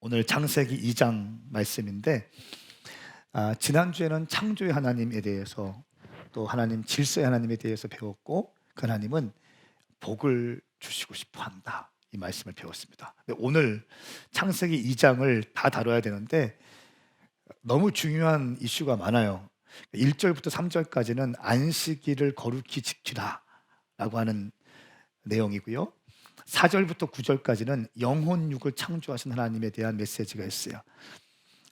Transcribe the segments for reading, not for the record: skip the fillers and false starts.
오늘 창세기 2장 말씀인데 지난주에는 창조의 하나님에 대해서 또 하나님 질서의 하나님에 대해서 배웠고 그 하나님은 복을 주시고 싶어 한다 이 말씀을 배웠습니다. 근데 오늘 창세기 2장을 다 다뤄야 되는데 너무 중요한 이슈가 많아요. 1절부터 3절까지는 안식일을 거룩히 지키라 라고 하는 내용이고요, 4절부터 9절까지는 영혼육을 창조하신 하나님에 대한 메시지가 있어요.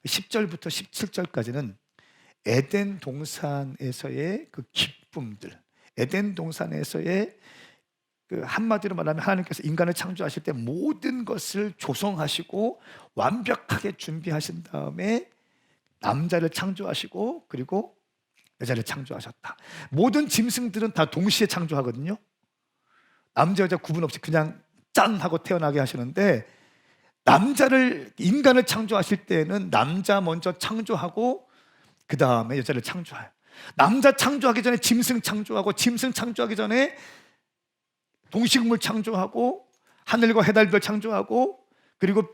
10절부터 17절까지는 에덴 동산에서의 그 기쁨들, 에덴 동산에서의 그 한마디로 말하면 하나님께서 인간을 창조하실 때 모든 것을 조성하시고 완벽하게 준비하신 다음에 남자를 창조하시고 그리고 여자를 창조하셨다. 모든 짐승들은 다 동시에 창조하거든요. 남자 여자 구분 없이 그냥 짠 하고 태어나게 하시는데, 인간을 창조하실 때는 남자 먼저 창조하고 그 다음에 여자를 창조해요. 남자 창조하기 전에 짐승 창조하고, 짐승 창조하기 전에 동식물 창조하고, 하늘과 해달별 창조하고, 그리고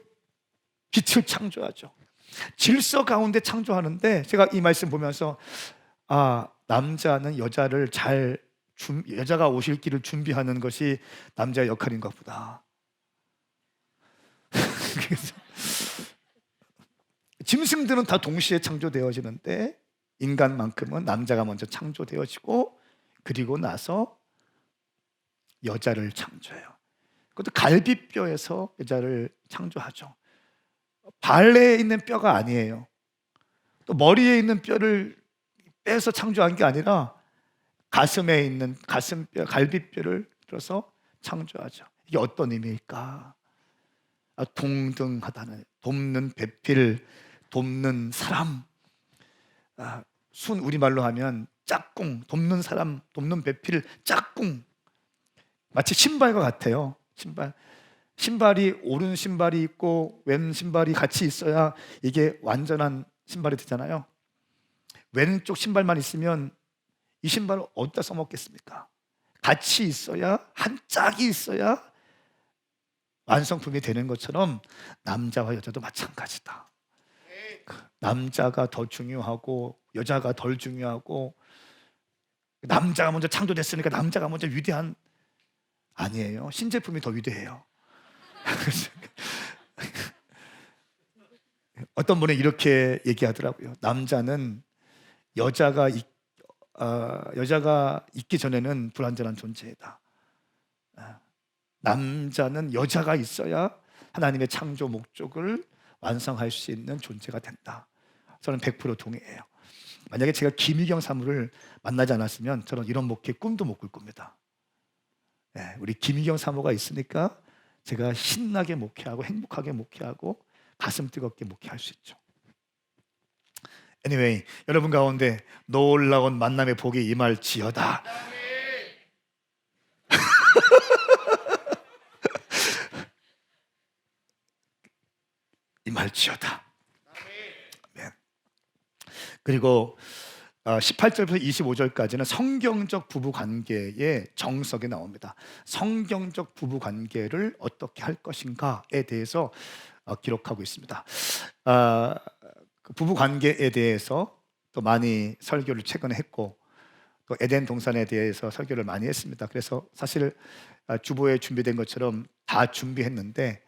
빛을 창조하죠. 질서 가운데 창조하는데, 제가 이 말씀 보면서 남자는 여자가 오실 길을 준비하는 것이 남자의 역할인가 보다. 짐승들은 다 동시에 창조되어지는데 인간만큼은 남자가 먼저 창조되어지고 그리고 나서 여자를 창조해요. 그것도 갈비뼈에서 여자를 창조하죠. 발에 있는 뼈가 아니에요. 또 머리에 있는 뼈를 빼서 창조한 게 아니라 가슴에 있는 가슴뼈, 갈비뼈를 들어서 창조하죠. 이게 어떤 의미일까? 동등하다는, 돕는 배필, 돕는 사람. 순 우리말로 하면 짝꿍, 돕는 사람, 돕는 배필, 짝꿍. 마치 신발과 같아요. 신발이 오른 신발이 있고 왼 신발이 같이 있어야 이게 완전한 신발이 되잖아요. 왼쪽 신발만 있으면 이 신발을 어디다 써먹겠습니까? 같이 있어야, 한 짝이 있어야 완성품이 되는 것처럼 남자와 여자도 마찬가지다. 남자가 더 중요하고 여자가 덜 중요하고, 남자가 먼저 창조됐으니까 남자가 먼저 위대한, 아니에요. 신제품이 더 위대해요. 어떤 분은 이렇게 얘기하더라고요. 남자는 여자가 있기 전에는 불완전한 존재다. 남자는 여자가 있어야 하나님의 창조 목적을 완성할 수 있는 존재가 된다. 저는 100% 동의해요. 만약에 제가 김희경 사모를 만나지 않았으면 저는 이런 목회 꿈도 못 꿀 겁니다. 우리 김희경 사모가 있으니까 제가 신나게 목회하고 행복하게 목회하고 가슴 뜨겁게 목회할 수 있죠. Anyway, 여러분 가운데 놀라운 만남의 복이 임할지어다. 임할지어다. 아멘. 그리고 18절부터 25절까지는 성경적 부부관계의 정석이 나옵니다. 성경적 부부관계를 어떻게 할 것인가에 대해서 기록하고 있습니다. 그 부부관계에 대해서 또 많이 설교를 최근에 했고, 또 에덴 동산에 대해서 설교를 많이 했습니다. 그래서 사실 주보에 준비된 것처럼 다 준비했는데,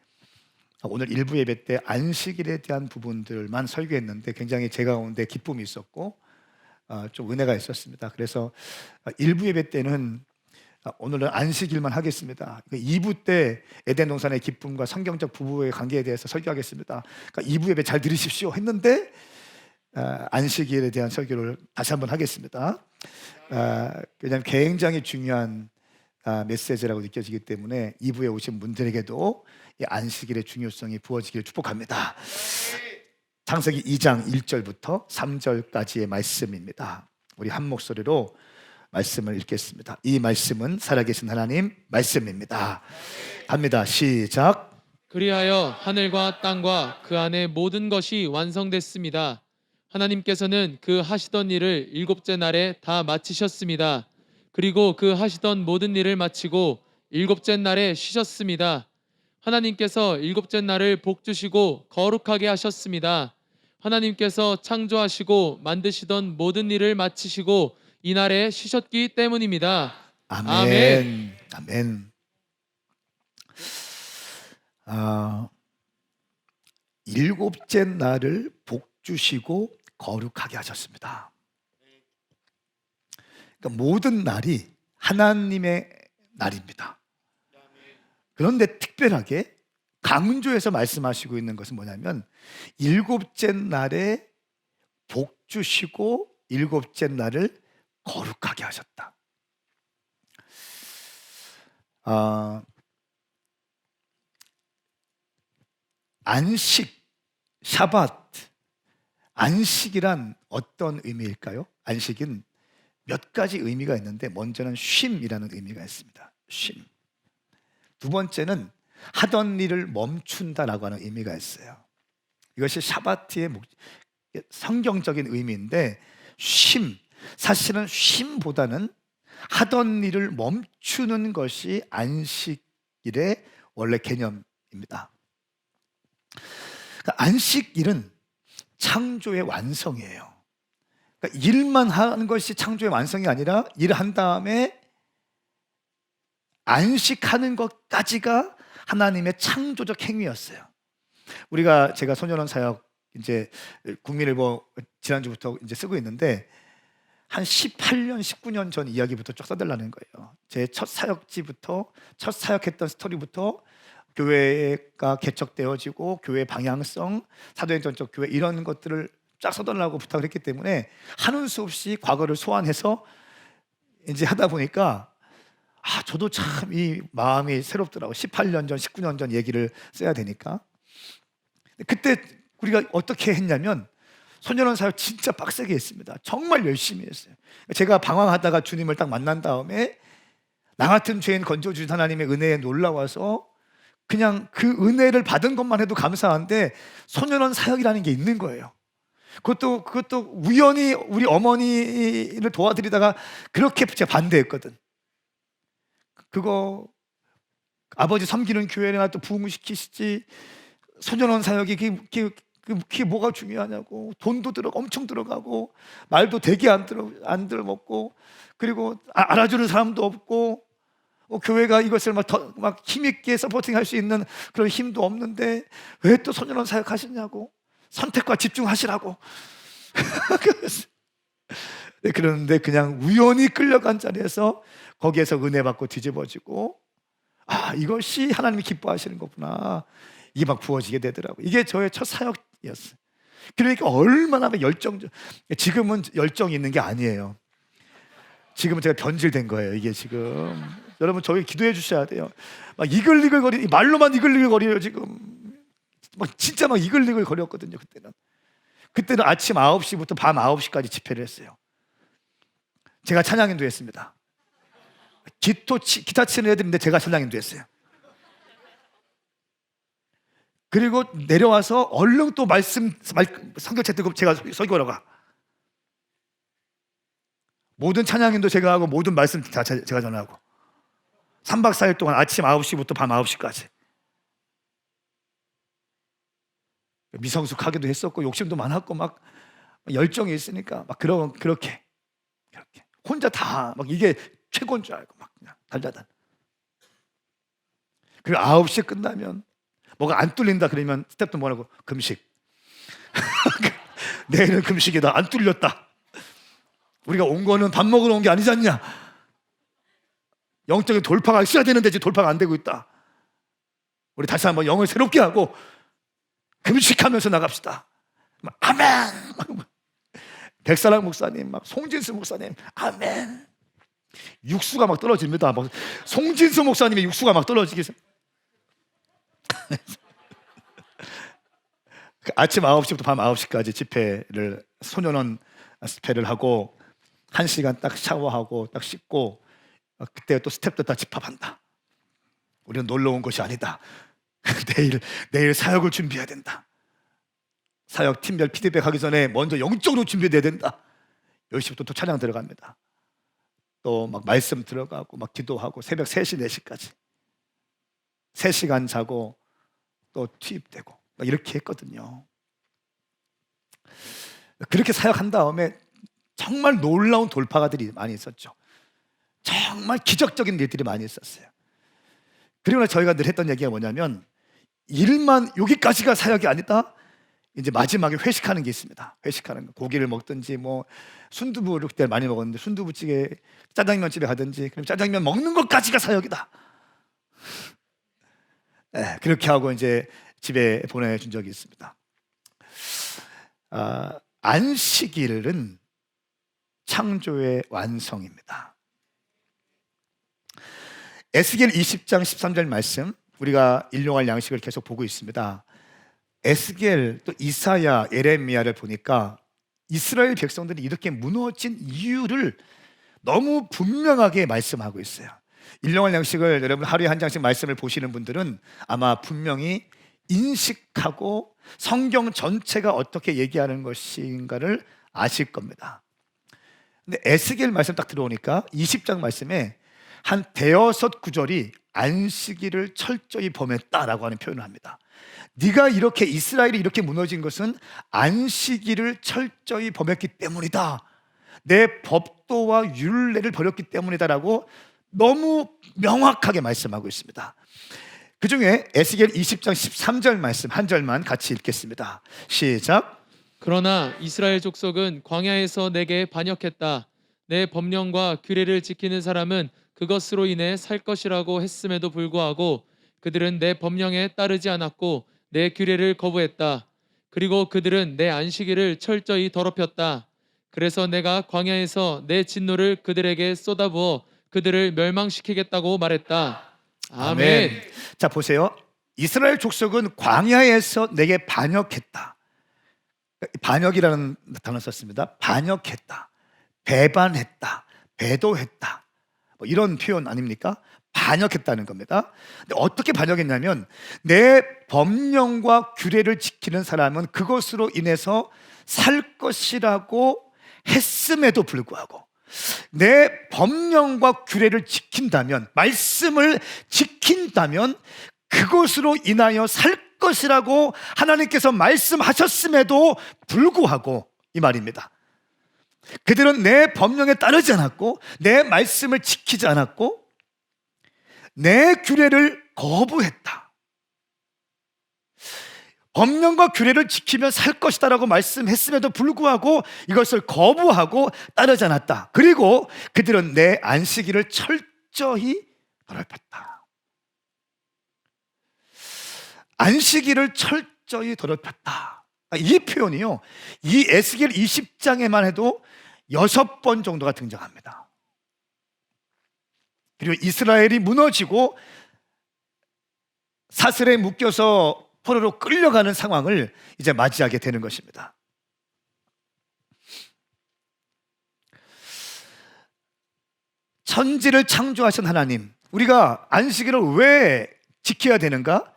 오늘 일부 예배 때 안식일에 대한 부분들만 설교했는데 굉장히 제 가운데 기쁨이 있었고 좀 은혜가 있었습니다. 그래서 일부 예배 때는 오늘은 안식일만 하겠습니다. 2부 때 에덴 동산의 기쁨과 성경적 부부의 관계에 대해서 설교하겠습니다. 그러니까 2부 예배 잘 들으십시오 했는데 안식일에 대한 설교를 다시 한번 하겠습니다. 왜냐하면 굉장히 중요한 메시지라고 느껴지기 때문에 2부에 오신 분들에게도 이 안식일의 중요성이 부어지기를 축복합니다. 창세기 2장 1절부터 3절까지의 말씀입니다. 우리 한 목소리로 말씀을 읽겠습니다. 이 말씀은 살아계신 하나님 말씀입니다. 갑니다. 시작. 그리하여 하늘과 땅과 그 안에 모든 것이 완성됐습니다. 하나님께서는 그 하시던 일을 일곱째 날에 다 마치셨습니다. 그리고 그 하시던 모든 일을 마치고 일곱째 날에 쉬셨습니다. 하나님께서 일곱째 날을 복 주시고 거룩하게 하셨습니다. 하나님께서 창조하시고 만드시던 모든 일을 마치시고 이날에 쉬셨기 때문입니다. 아멘. 아멘. 아멘. 아, 일곱째 날을 복 주시고 거룩하게 하셨습니다. 그러니까 모든 날이 하나님의 날입니다. 그런데 특별하게 강조해서 말씀하시고 있는 것은 뭐냐면 일곱째 날에 복 주시고 일곱째 날을 거룩하게 하셨다. 안식, 샤밧, 안식이란 어떤 의미일까요? 안식은 몇 가지 의미가 있는데 먼저는 쉼이라는 의미가 있습니다. 쉼. 두 번째는 하던 일을 멈춘다라고 하는 의미가 있어요. 이것이 샤바트의 성경적인 의미인데 쉼, 사실은 쉼보다는 하던 일을 멈추는 것이 안식일의 원래 개념입니다. 그러니까 안식일은 창조의 완성이에요. 그러니까 일만 하는 것이 창조의 완성이 아니라 일을 한 다음에 안식하는 것까지가 하나님의 창조적 행위였어요. 제가 소년원 사역 이제 국민일보 지난주부터 이제 쓰고 있는데 한 18년, 19년 전 이야기부터 쭉 써달라는 거예요. 제 첫 사역지부터 첫 사역했던 스토리부터 교회가 개척되어지고 교회 방향성, 사도행전적 교회 이런 것들을 쫙 써달라고 부탁을 했기 때문에 하는 수 없이 과거를 소환해서 이제 하다 보니까 저도 참 이 마음이 새롭더라고요. 18년 전, 19년 전 얘기를 써야 되니까. 그때 우리가 어떻게 했냐면 소년원 사역 진짜 빡세게 했습니다. 정말 열심히 했어요. 제가 방황하다가 주님을 딱 만난 다음에 나 같은 죄인 건져주신 하나님의 은혜에 놀라워서 그냥 그 은혜를 받은 것만 해도 감사한데 소년원 사역이라는 게 있는 거예요. 그것도 우연히 우리 어머니를 도와드리다가 그렇게 제가 반대했거든. 그거 아버지 섬기는 교회나 또 부흥시키시지 소년원 사역이 그게 뭐가 중요하냐고. 돈도 엄청 들어가고 말도 되게 안 들어먹고 그리고 알아주는 사람도 없고 교회가 이것을 막 힘있게 서포팅할 수 있는 그런 힘도 없는데 왜 또 소년원 사역 하시냐고. 선택과 집중하시라고. 그런데 그냥 우연히 끌려간 자리에서 거기에서 은혜 받고 뒤집어지고 이것이 하나님이 기뻐하시는 거구나. 이게 막 부어지게 되더라고요. 이게 저의 첫 사역이었어요. 그러니까 얼마나 지금은 열정이 있는 게 아니에요. 지금은 제가 변질된 거예요. 이게 지금 여러분 저희 기도해 주셔야 돼요. 막 이글이글거리 말로만 이글이글거려요. 지금 진짜 막 이글이글거렸거든요. 그때는 아침 9시부터 밤 9시까지 집회를 했어요. 제가 찬양인도 했습니다. 기타 치는 애들인데 제가 찬양인도 했어요. 그리고 내려와서 얼른 또 성경책 들고 제가 설교하러 가. 모든 찬양인도 제가 하고 모든 말씀 다 제가 전하고 3박 4일 동안 아침 9시부터 밤 9시까지 미성숙하기도 했었고 욕심도 많았고 막 열정이 있으니까 막 그렇게 혼자 다 막 이게 최고인 줄 알고 막 그냥 달달달. 그리고 9시에 끝나면 뭐가 안 뚫린다 그러면 스태프도 뭐라고 금식. 내일은 금식이다. 안 뚫렸다. 우리가 온 거는 밥 먹으러 온 게 아니지 않냐. 영적인 돌파가 있어야 되는데 지금 돌파가 안 되고 있다. 우리 다시 한번 영을 새롭게 하고 금식하면서 나갑시다. 아멘. 백사랑 목사님, 송진수 목사님, 아멘. 육수가 막 떨어집니다. 송진수 목사님의 육수가 막 떨어지기. 아침 9시부터 밤 9시까지 집회를 소년원 집회를 하고 1시간 딱 샤워하고 딱 씻고 그때 또 스태프들 다 집합한다. 우리는 놀러 온 것이 아니다. 내일 사역을 준비해야 된다. 사역 팀별 피드백 하기 전에 먼저 영적으로 준비돼야 된다. 10시부터 또 찬양 들어갑니다. 또 막 말씀 들어가고 막 기도하고 새벽 3시, 4시까지 3시간 자고 또 투입되고 이렇게 했거든요. 그렇게 사역한 다음에 정말 놀라운 돌파가들이 많이 있었죠. 정말 기적적인 일들이 많이 있었어요. 그리고 저희가 늘 했던 얘기가 뭐냐면, 일만 여기까지가 사역이 아니다. 이제 마지막에 회식하는 게 있습니다. 회식하는 거, 고기를 먹든지 뭐 순두부를 그때 많이 먹었는데 순두부찌개, 짜장면 집에 가든지, 그럼 짜장면 먹는 것까지가 사역이다. 네, 그렇게 하고 이제 집에 보내준 적이 있습니다. 안식일은 창조의 완성입니다. 에스겔 20장 13절 말씀, 우리가 일용할 양식을 계속 보고 있습니다. 에스겔 또 이사야, 예레미야를 보니까 이스라엘 백성들이 이렇게 무너진 이유를 너무 분명하게 말씀하고 있어요. 일용할 양식을 여러분 하루에 한 장씩 말씀을 보시는 분들은 아마 분명히 인식하고 성경 전체가 어떻게 얘기하는 것인가를 아실 겁니다. 근데 에스겔 말씀 딱 들어오니까 20장 말씀에 한 대여섯 구절이 안식일을 철저히 범했다라고 하는 표현을 합니다. 네가 이렇게, 이스라엘이 이렇게 무너진 것은 안식일을 철저히 범했기 때문이다. 내 법도와 율례를 버렸기 때문이다라고 너무 명확하게 말씀하고 있습니다. 그 중에 에스겔 20장 13절 말씀 한 절만 같이 읽겠습니다. 시작. 그러나 이스라엘 족속은 광야에서 내게 반역했다. 내 법령과 규례를 지키는 사람은 그것으로 인해 살 것이라고 했음에도 불구하고 그들은 내 법령에 따르지 않았고 내 규례를 거부했다. 그리고 그들은 내 안식일을 철저히 더럽혔다. 그래서 내가 광야에서 내 진노를 그들에게 쏟아부어 그들을 멸망시키겠다고 말했다. 아멘. 자, 보세요. 이스라엘 족속은 광야에서 내게 반역했다. 반역이라는 단어 썼습니다. 반역했다, 배반했다, 배도했다, 뭐 이런 표현 아닙니까? 반역했다는 겁니다. 근데 어떻게 반역했냐면, 내 법령과 규례를 지키는 사람은 그것으로 인해서 살 것이라고 했음에도 불구하고, 내 법령과 규례를 지킨다면, 말씀을 지킨다면 그것으로 인하여 살 것이라고 하나님께서 말씀하셨음에도 불구하고, 이 말입니다. 그들은 내 법령에 따르지 않았고 내 말씀을 지키지 않았고 내 규례를 거부했다. 법령과 규례를 지키면 살 것이다라고 말씀했음에도 불구하고 이것을 거부하고 따르지 않았다. 그리고 그들은 내 안식일을 철저히 더럽혔다. 안식일을 철저히 더럽혔다. 이 표현이요, 이 에스겔 20장에만 해도 6번 정도가 등장합니다. 그리고 이스라엘이 무너지고 사슬에 묶여서 포로로 끌려가는 상황을 이제 맞이하게 되는 것입니다. 천지를 창조하신 하나님, 우리가 안식일을 왜 지켜야 되는가?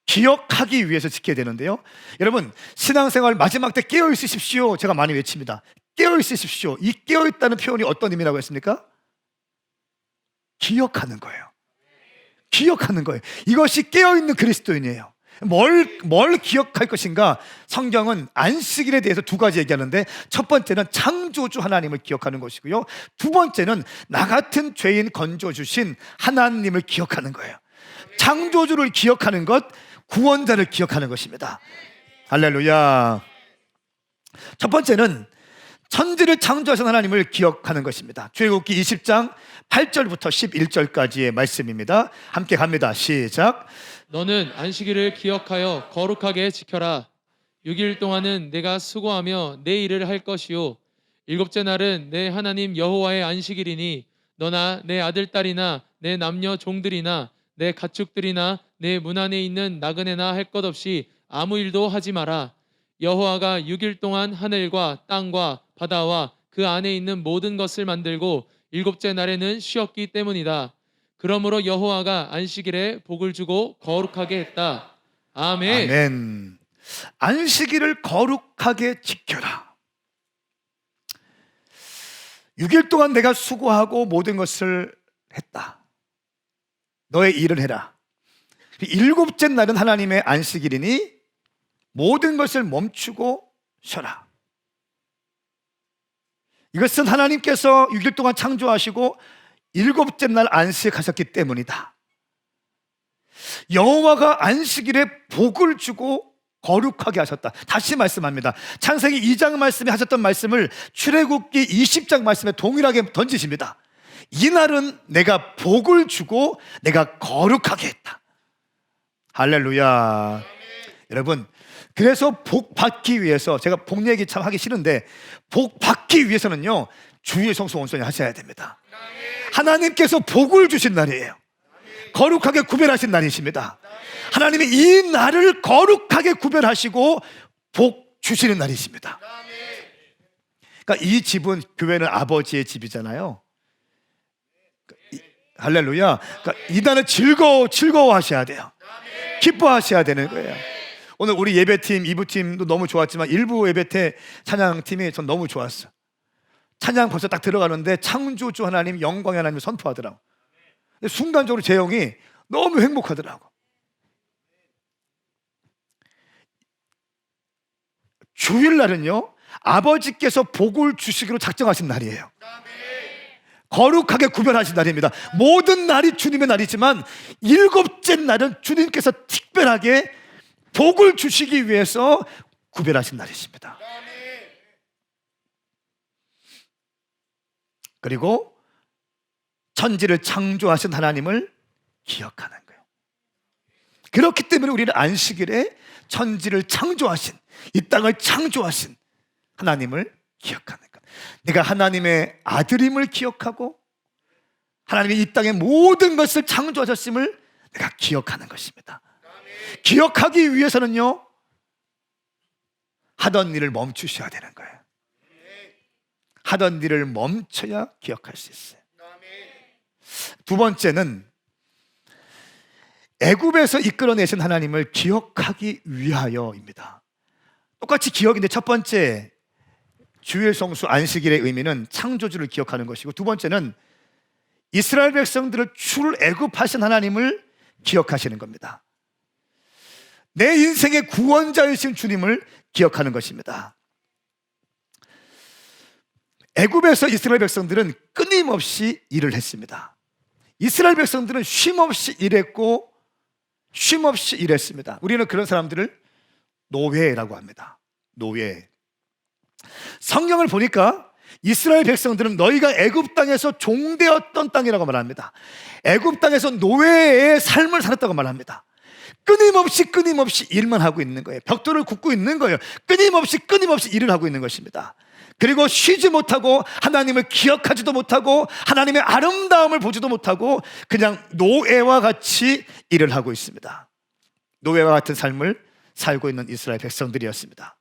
기억하기 위해서 지켜야 되는데요, 여러분, 신앙생활 마지막 때 깨어 있으십시오, 제가 많이 외칩니다. 깨어 있으십시오. 이 깨어 있다는 표현이 어떤 의미라고 했습니까? 기억하는 거예요. 기억하는 거예요. 이것이 깨어 있는 그리스도인이에요. 뭘 기억할 것인가? 성경은 안식일에 대해서 두 가지 얘기하는데, 첫 번째는 창조주 하나님을 기억하는 것이고요, 두 번째는 나 같은 죄인 건져주신 하나님을 기억하는 거예요. 창조주를 기억하는 것, 구원자를 기억하는 것입니다. 할렐루야. 첫 번째는 천지를 창조하신 하나님을 기억하는 것입니다. 출애굽기 20장 8절부터 11절까지의 말씀입니다. 함께 갑니다. 시작. 너는 안식일을 기억하여 거룩하게 지켜라. 6일 동안은 내가 수고하며 내 일을 할 것이요, 일곱째 날은 내 하나님 여호와의 안식일이니 너나 내 아들 딸이나 내 남녀 종들이나 내 가축들이나 내 문 안에 있는 나그네나 할 것 없이 아무 일도 하지 마라. 여호와가 6일 동안 하늘과 땅과 바다와 그 안에 있는 모든 것을 만들고 일곱째 날에는 쉬었기 때문이다. 그러므로 여호와가 안식일에 복을 주고 거룩하게 했다. 아멘. 아멘. 안식일을 거룩하게 지켜라. 6일 동안 내가 수고하고 모든 것을 했다. 너의 일을 해라. 일곱째 날은 하나님의 안식일이니 모든 것을 멈추고 쉬어라. 이것은 하나님께서 6일 동안 창조하시고 일곱째 날 안식하셨기 때문이다. 여호와가 안식일에 복을 주고 거룩하게 하셨다. 다시 말씀합니다. 창세기 2장 말씀에 하셨던 말씀을 출애굽기 20장 말씀에 동일하게 던지십니다. 이날은 내가 복을 주고 내가 거룩하게 했다. 할렐루야. 여러분, 그래서 복 받기 위해서, 제가 복 얘기 참 하기 싫은데, 복 받기 위해서는요 주의 성수 온전히 하셔야 됩니다. 하나님께서 복을 주신 날이에요. 거룩하게 구별하신 날이십니다. 하나님이 이 날을 거룩하게 구별하시고 복 주시는 날이십니다. 그러니까 이 집은, 교회는 아버지의 집이잖아요. 할렐루야. 그러니까 이 날을 즐거워하셔야 돼요. 기뻐하셔야 되는 거예요. 오늘 우리 예배팀, 2부팀도 너무 좋았지만 1부 예배 때 찬양팀이 전 너무 좋았어. 찬양 벌써 딱 들어가는데 창조주 하나님, 영광의 하나님을 선포하더라고. 순간적으로 제 영이 너무 행복하더라고. 주일날은요 아버지께서 복을 주시기로 작정하신 날이에요. 거룩하게 구별하신 날입니다. 모든 날이 주님의 날이지만 일곱째 날은 주님께서 특별하게 복을 주시기 위해서 구별하신 날이십니다. 그리고 천지를 창조하신 하나님을 기억하는 거예요. 그렇기 때문에 우리는 안식일에 천지를 창조하신, 이 땅을 창조하신 하나님을 기억하는 거예요. 내가 하나님의 아들임을 기억하고 하나님이 이 땅의 모든 것을 창조하셨음을 내가 기억하는 것입니다. 기억하기 위해서는요 하던 일을 멈추셔야 되는 거예요. 하던 일을 멈춰야 기억할 수 있어요. 두 번째는 애굽에서 이끌어내신 하나님을 기억하기 위하여입니다. 똑같이 기억인데, 첫 번째 주일 성수 안식일의 의미는 창조주를 기억하는 것이고, 두 번째는 이스라엘 백성들을 출애굽하신 하나님을 기억하시는 겁니다. 내 인생의 구원자이신 주님을 기억하는 것입니다. 애굽에서 이스라엘 백성들은 끊임없이 일을 했습니다. 이스라엘 백성들은 쉼없이 일했고 쉼없이 일했습니다. 우리는 그런 사람들을 노예라고 합니다. 노예. 성경을 보니까 이스라엘 백성들은 너희가 애굽 땅에서 종되었던 땅이라고 말합니다. 애굽 땅에서 노예의 삶을 살았다고 말합니다. 끊임없이 일만 하고 있는 거예요. 벽돌을 굽고 있는 거예요. 끊임없이 일을 하고 있는 것입니다. 그리고 쉬지 못하고 하나님을 기억하지도 못하고 하나님의 아름다움을 보지도 못하고 그냥 노예와 같이 일을 하고 있습니다. 노예와 같은 삶을 살고 있는 이스라엘 백성들이었습니다.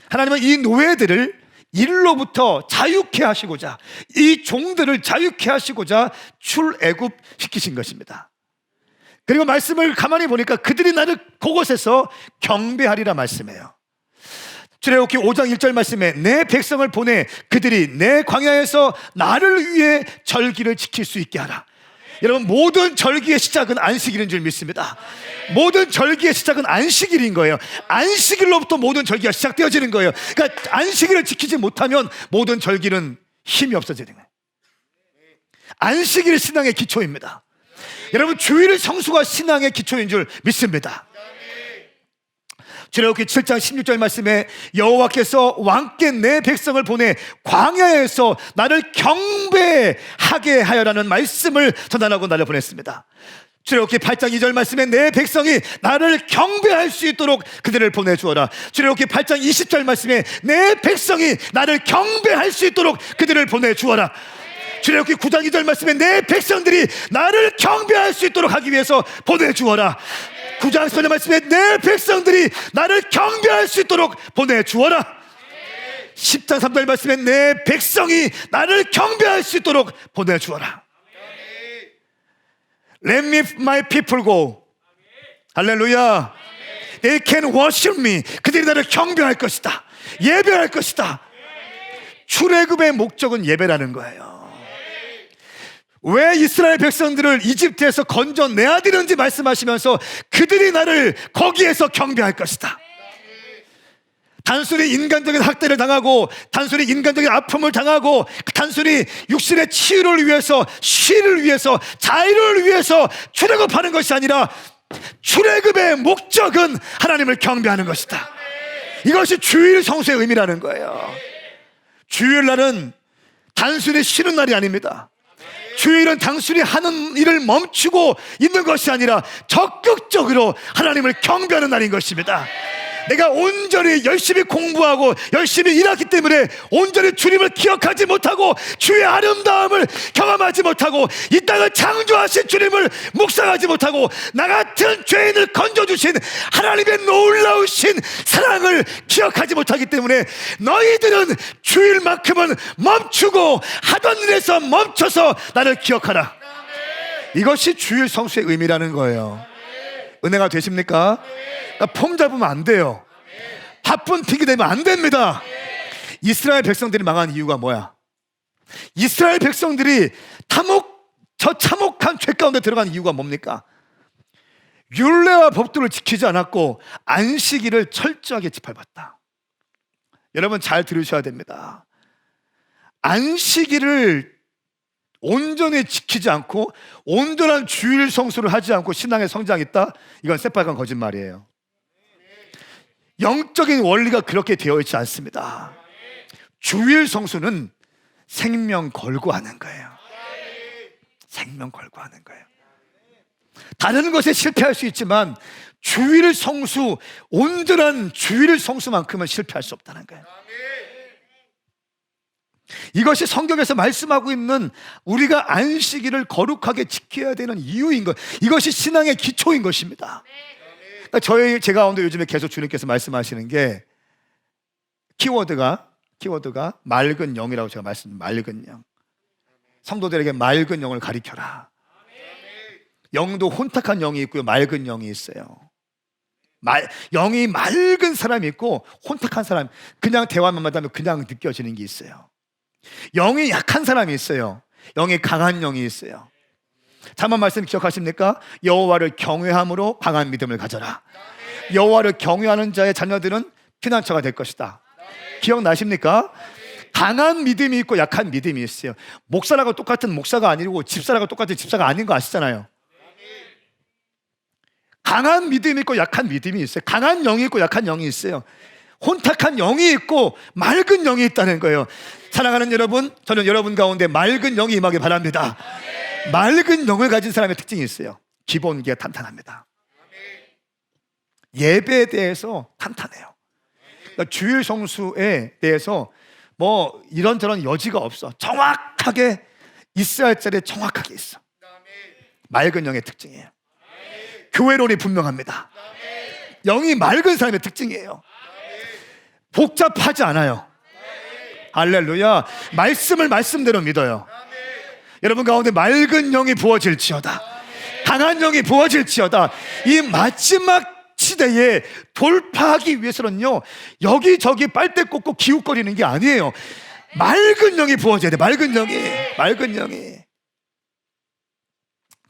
하나님은 이 노예들을 일로부터 자유케 하시고자, 이 종들을 자유케 하시고자 출애굽 시키신 것입니다. 그리고 말씀을 가만히 보니까 그들이 나를 그곳에서 경배하리라 말씀해요. 출애굽기 5장 1절 말씀에 내 백성을 보내 그들이 내 광야에서 나를 위해 절기를 지킬 수 있게 하라. 여러분, 모든 절기의 시작은 안식일인 줄 믿습니다. 모든 절기의 시작은 안식일인 거예요. 안식일로부터 모든 절기가 시작되어지는 거예요. 그러니까 안식일을 지키지 못하면 모든 절기는 힘이 없어지는 거예요. 안식일이 신앙의 기초입니다. 여러분, 주일의 성수가 신앙의 기초인 줄 믿습니다. 출애굽기 7장 16절 말씀에 여호와께서 왕께 내 백성을 보내 광야에서 나를 경배하게 하여라는 말씀을 전하라고 나를 보냈습니다. 출애굽기 8장 2절 말씀에 내 백성이 나를 경배할 수 있도록 그들을 보내주어라. 출애굽기 8장 20절 말씀에 내 백성이 나를 경배할 수 있도록 그들을 보내주어라. 출애굽기 9장 2절 말씀에 내 백성들이 나를 경배할 수 있도록 하기 위해서 보내주어라. 9장 10절 말씀에 내 백성들이 나를 경배할 수 있도록 보내주어라. 10장 3절 말씀에 내 백성이 나를 경배할 수 있도록 보내주어라. Let me my people go. 할렐루야. They can worship me. 그들이 나를 경배할 것이다. 예배할 것이다. 출애굽의 목적은 예배라는 거예요. 왜 이스라엘 백성들을 이집트에서 건져내야 되는지 말씀하시면서 그들이 나를 거기에서 경배할 것이다. 단순히 인간적인 학대를 당하고, 단순히 인간적인 아픔을 당하고, 단순히 육신의 치유를 위해서, 쉬를 위해서, 자유를 위해서 출애굽하는 것이 아니라 출애굽의 목적은 하나님을 경배하는 것이다. 이것이 주일 성수의 의미라는 거예요. 주일날은 단순히 쉬는 날이 아닙니다. 주일은 단순히 하는 일을 멈추고 있는 것이 아니라 적극적으로 하나님을 경배하는 날인 것입니다. 내가 온전히 열심히 공부하고 열심히 일하기 때문에 온전히 주님을 기억하지 못하고 주의 아름다움을 경험하지 못하고 이 땅을 창조하신 주님을 묵상하지 못하고 나 같은 죄인을 건져주신 하나님의 놀라우신 사랑을 기억하지 못하기 때문에 너희들은 주일만큼은 멈추고 하던 일에서 멈춰서 나를 기억하라. 이것이 주일 성수의 의미라는 거예요. 은혜가 되십니까? 폼 잡으면 안 돼요. 바쁜 핑계 대면 안 됩니다. 이스라엘 백성들이 망한 이유가 뭐야? 이스라엘 백성들이 저 참혹한 죄 가운데 들어간 이유가 뭡니까? 율례와 법도를 지키지 않았고 안식일을 철저하게 짓밟았다. 여러분 잘 들으셔야 됩니다. 안식일을 온전히 지키지 않고 온전한 주일 성수를 하지 않고 신앙의 성장이 있다? 이건 새빨간 거짓말이에요. 영적인 원리가 그렇게 되어 있지 않습니다. 주일 성수는 생명 걸고 하는 거예요. 생명 걸고 하는 거예요. 다른 것에 실패할 수 있지만 주일 성수, 온전한 주일 성수만큼은 실패할 수 없다는 거예요. 이것이 성경에서 말씀하고 있는 우리가 안식일을 거룩하게 지켜야 되는 이유인 것, 이것이 신앙의 기초인 것입니다. 그러니까 제 가운데 요즘에 계속 주님께서 말씀하시는 게 키워드가 맑은 영이라고 제가 맑은 영. 성도들에게 맑은 영을 가리켜라. 영도 혼탁한 영이 있고요, 맑은 영이 있어요. 영이 맑은 사람이 있고 혼탁한 사람, 그냥 대화만 하면 그냥 느껴지는 게 있어요. 영이 약한 사람이 있어요. 영이 강한 영이 있어요. 잠언 말씀 기억하십니까? 여호와를 경외함으로 강한 믿음을 가져라. 여호와를 경외하는 자의 자녀들은 피난처가 될 것이다. 기억나십니까? 강한 믿음이 있고 약한 믿음이 있어요. 목사라고 똑같은 목사가 아니고 집사라고 똑같은 집사가 아닌 거 아시잖아요. 강한 믿음이 있고 약한 믿음이 있어요. 강한 영이 있고 약한 영이 있어요. 혼탁한 영이 있고 맑은 영이 있다는 거예요. 사랑하는 여러분, 저는 여러분 가운데 맑은 영이 임하기 바랍니다. 맑은 영을 가진 사람의 특징이 있어요. 기본기가 탄탄합니다. 예배에 대해서 탄탄해요. 그러니까 주일 성수에 대해서 뭐 이런저런 여지가 없어. 정확하게 있어야 할 자리에 정확하게 있어. 맑은 영의 특징이에요. 교회론이 분명합니다. 영이 맑은 사람의 특징이에요. 복잡하지 않아요. 할렐루야. 말씀을 말씀대로 믿어요. 여러분 가운데 맑은 영이 부어질지어다. 강한 영이 부어질지어다. 이 마지막 시대에 돌파하기 위해서는요, 여기저기 빨대 꽂고 기웃거리는 게 아니에요. 맑은 영이 부어져야 돼. 맑은 영이.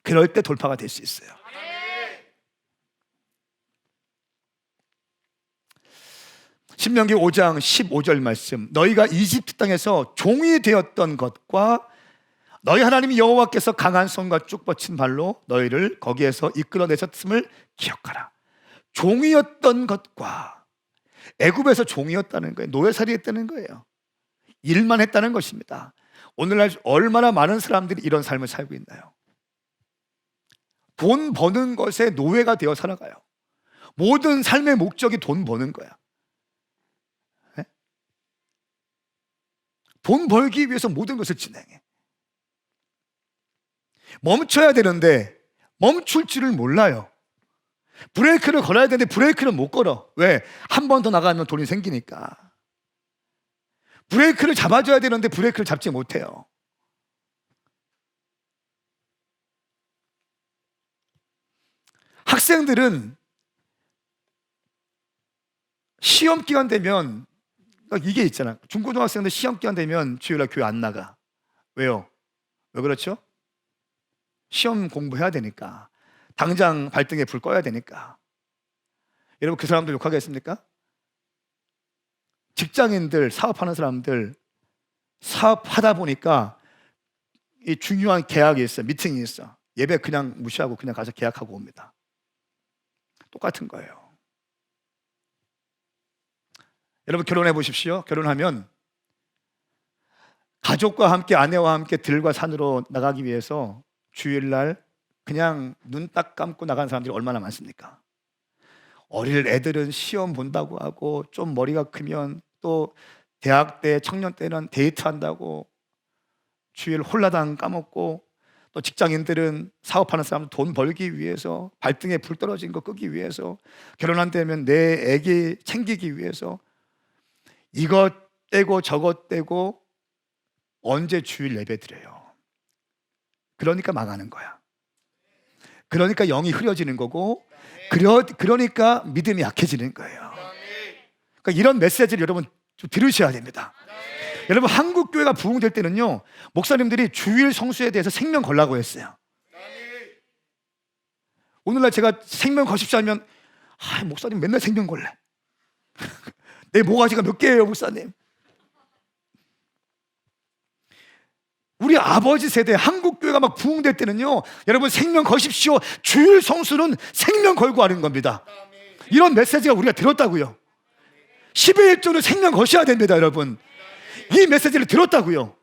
그럴 때 돌파가 될 수 있어요. 신명기 5장 15절 말씀, 너희가 이집트 땅에서 종이 되었던 것과 너희 하나님 여호와께서 강한 손과 쭉 뻗친 발로 너희를 거기에서 이끌어내셨음을 기억하라. 종이었던 것과, 애굽에서 종이었다는 거예요. 노예살이 했다는 거예요. 일만 했다는 것입니다. 오늘날 얼마나 많은 사람들이 이런 삶을 살고 있나요? 돈 버는 것에 노예가 되어 살아가요. 모든 삶의 목적이 돈 버는 거야. 네? 돈 벌기 위해서 모든 것을 진행해. 멈춰야 되는데 멈출 줄을 몰라요. 브레이크를 걸어야 되는데 브레이크를 못 걸어. 왜? 한 번 더 나가면 돈이 생기니까. 브레이크를 잡아줘야 되는데 브레이크를 잡지 못해요. 학생들은 시험 기간 되면, 이게 있잖아. 중고등학생들 시험 기간 되면 주일날 교회 안 나가. 왜요? 왜 그렇죠? 시험 공부해야 되니까, 당장 발등에 불 꺼야 되니까. 여러분, 그 사람들 욕하겠습니까? 직장인들, 사업하는 사람들, 사업하다 보니까 이 중요한 계약이 있어, 미팅이 있어. 예배 그냥 무시하고 그냥 가서 계약하고 옵니다. 똑같은 거예요. 여러분, 결혼해 보십시오. 결혼하면 가족과 함께, 아내와 함께 들과 산으로 나가기 위해서 주일날 그냥 눈 딱 감고 나가는 사람들이 얼마나 많습니까? 어릴 애들은 시험 본다고 하고, 좀 머리가 크면 또 대학 때, 청년 때는 데이트한다고 주일 홀라당 까먹고, 또 직장인들은 사업하는 사람들 돈 벌기 위해서, 발등에 불 떨어진 거 끄기 위해서, 결혼한다면 내 애기 챙기기 위해서 이것 떼고 저것 떼고 언제 주일 예배 드려요? 그러니까 망하는 거야. 그러니까 영이 흐려지는 거고, 그러니까 믿음이 약해지는 거예요. 그러니까 이런 메시지를 여러분 좀 들으셔야 됩니다. 여러분, 한국 교회가 부흥될 때는요, 목사님들이 주일 성수에 대해서 생명 걸라고 했어요. 오늘날 제가 생명 거십시오 하면, 목사님 맨날 생명 걸래. 내 모가지가 몇 개예요, 목사님? 우리 아버지 세대 한국 교회가 막 부흥될 때는요, 여러분 생명 거십시오, 주일 성수는 생명 걸고 하는 겁니다. 이런 메시지가 우리가 들었다고요. 10의 1조는 생명 거셔야 됩니다, 여러분. 이 메시지를 들었다고요.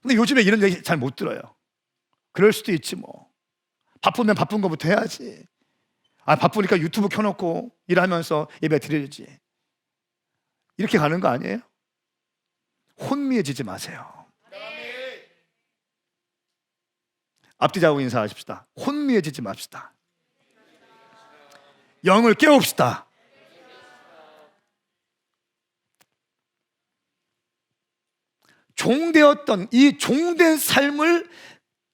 근데 요즘에 이런 얘기 잘 못 들어요. 그럴 수도 있지 뭐. 바쁘면 바쁜 거부터 해야지. 바쁘니까 유튜브 켜놓고 일하면서 예배 드려야지. 이렇게 가는 거 아니에요? 혼미해지지 마세요. 앞뒤자고 인사하십시다. 혼미해지지 맙시다. 영을 깨웁시다. 종되었던 이 종된 삶을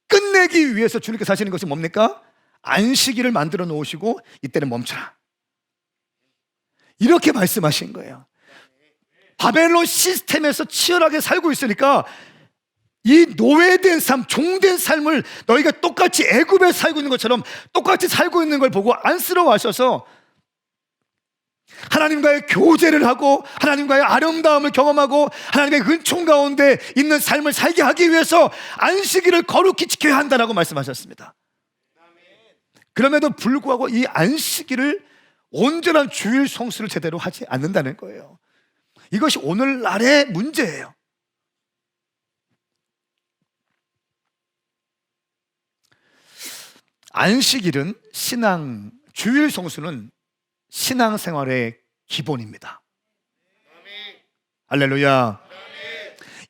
끝내기 위해서 주님께서 하시는 것이 뭡니까? 안식일을 만들어 놓으시고 이때는 멈춰라, 이렇게 말씀하신 거예요. 바벨론 시스템에서 치열하게 살고 있으니까 이 노예된 삶, 종된 삶을 너희가 똑같이 애굽에 살고 있는 것처럼 똑같이 살고 있는 걸 보고 안쓰러워하셔서 하나님과의 교제를 하고 하나님과의 아름다움을 경험하고 하나님의 은총 가운데 있는 삶을 살게 하기 위해서 안식일을 거룩히 지켜야 한다라고 말씀하셨습니다. 그럼에도 불구하고 이 안식일을, 온전한 주일 성수를 제대로 하지 않는다는 거예요. 이것이 오늘날의 문제예요. 안식일은 주일 성수는 신앙생활의 기본입니다. 할렐루야.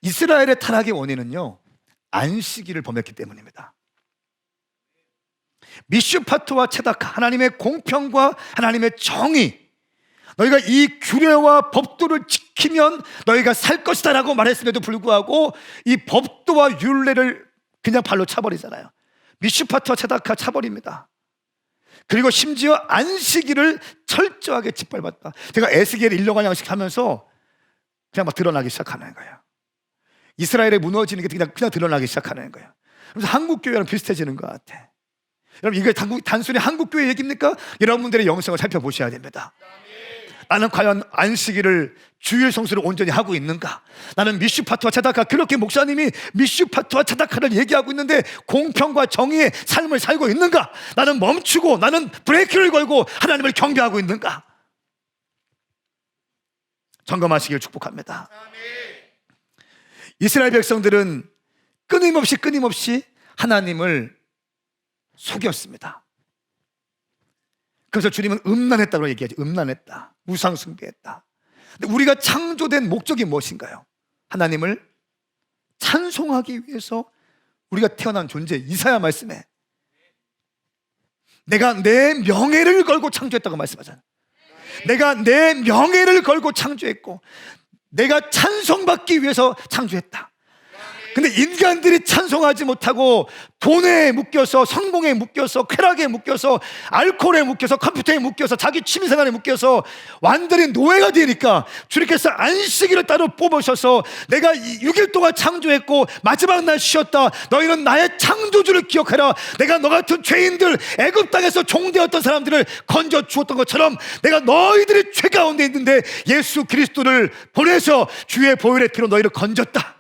이스라엘의 타락의 원인은요, 안식일을 범했기 때문입니다. 미슈파트와 체다카, 하나님의 공평과 하나님의 정의, 너희가 이 규례와 법도를 지키면 너희가 살 것이다 라고 말했음에도 불구하고 이 법도와 율례를 그냥 발로 차버리잖아요. 미슈파트와 체다카 차버립니다. 그리고 심지어 안식일을 철저하게 짓밟았다. 제가 에스겔 1년 양식 하면서 그냥 막 드러나기 시작하는 거예요. 이스라엘에 무너지는 게 그냥 드러나기 시작하는 거예요. 그래서 한국 교회랑 비슷해지는 것 같아. 여러분, 이게 단순히 한국 교회 얘기입니까? 여러분들의 영성을 살펴보셔야 됩니다. 나는 과연 안식일을, 주일 성수를 온전히 하고 있는가? 나는 미슈파트와 체다카, 그렇게 목사님이 미슈파트와 체다카를 얘기하고 있는데 공평과 정의의 삶을 살고 있는가? 나는 멈추고, 나는 브레이크를 걸고 하나님을 경배하고 있는가? 점검하시길 축복합니다. 이스라엘 백성들은 끊임없이 하나님을 속였습니다. 그래서 주님은 음란했다고 얘기하죠. 음란했다, 우상 숭배했다. 근데 우리가 창조된 목적이 무엇인가요? 하나님을 찬송하기 위해서 우리가 태어난 존재. 이사야 말씀에 내가 내 명예를 걸고 창조했다고 말씀하잖아요. 내가 내 명예를 걸고 창조했고 내가 찬송받기 위해서 창조했다. 근데 인간들이 찬송하지 못하고 돈에 묶여서, 성공에 묶여서, 쾌락에 묶여서, 알코올에 묶여서, 컴퓨터에 묶여서, 자기 취미생활에 묶여서 완전히 노예가 되니까 주님께서 안식일을 따로 뽑으셔서 내가 6일 동안 창조했고 마지막 날 쉬었다, 너희는 나의 창조주를 기억하라. 내가 너 같은 죄인들, 애굽 땅에서 종되었던 사람들을 건져 주었던 것처럼 내가 너희들이 죄 가운데 있는데 예수 그리스도를 보내서 주의 보혈의 피로 너희를 건졌다.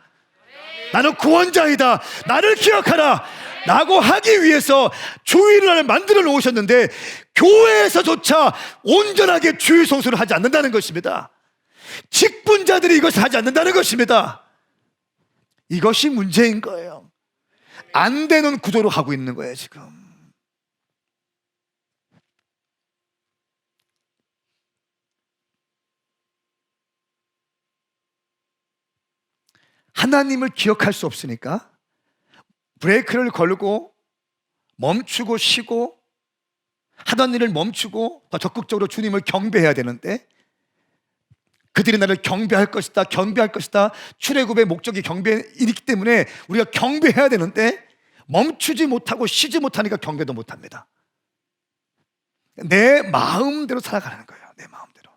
나는 구원자이다, 나를 기억하라 라고 하기 위해서 주일을 만들어 놓으셨는데 교회에서조차 온전하게 주일 성수를 하지 않는다는 것입니다. 직분자들이 이것을 하지 않는다는 것입니다. 이것이 문제인 거예요. 안 되는 구조로 하고 있는 거예요 지금. 하나님을 기억할 수 없으니까 브레이크를 걸고 멈추고 쉬고 하던 일을 멈추고 더 적극적으로 주님을 경배해야 되는데, 그들이 나를 경배할 것이다, 경배할 것이다, 출애굽의 목적이 경배이기 때문에 우리가 경배해야 되는데 멈추지 못하고 쉬지 못하니까 경배도 못합니다. 내 마음대로 살아가는 거예요. 내 마음대로.